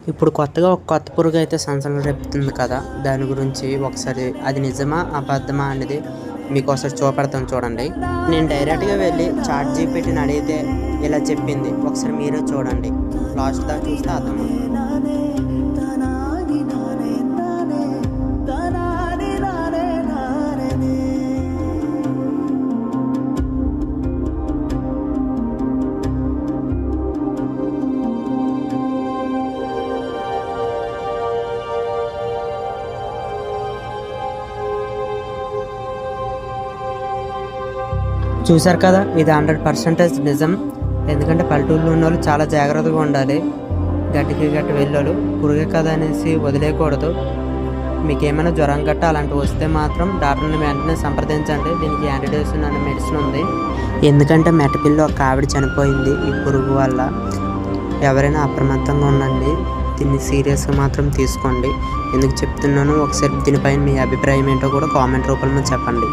ఇప్పుడు కొత్తగా ఒక కొత్త పురుగు అయితే సంచలనం రేపుతుంది కదా! దాని గురించి ఒకసారి అది నిజమా? అబద్ధమా? అనేది మీకోసారి చూపెడతాను చూడండి. నేను డైరెక్ట్‌గా వెళ్లి చాట్‌జీపీటీని అడిగితే ఇలా చెప్పింది. ఒకసారి మీరే చూడండి. లాస్ట్ దాకా చూస్తే అర్థమవుతుంది. చూసారు కదా! ఇది 100% నిజం. ఎందుకంటే పల్లెటూరులో ఉన్నోళ్ళు చాలా జాగ్రత్తగా ఉండాలి. గట్టికి వెళ్ళోళ్ళు పురుగే కదా అనేసి వదిలేయకూడదు. మీకేమైనా జ్వరం గట్ట అలాంటివి వస్తే మాత్రం డాక్టర్ని వెంటనే సంప్రదించండి. దీనికి యాంటీడోసిన్ అనే మెడిసిన్ ఉంది. ఎందుకంటే మెట్టపిల్లి ఒక ఆవిడ చనిపోయింది ఈ పురుగు వల్ల. ఎవరైనా అప్రమత్తంగా ఉండండి. దీన్ని సీరియస్గా మాత్రం తీసుకోండి. ఎందుకు చెప్తున్నానో ఒకసారి దీనిపైన మీ అభిప్రాయం ఏంటో కూడా కామెంట్ రూపంలో చెప్పండి.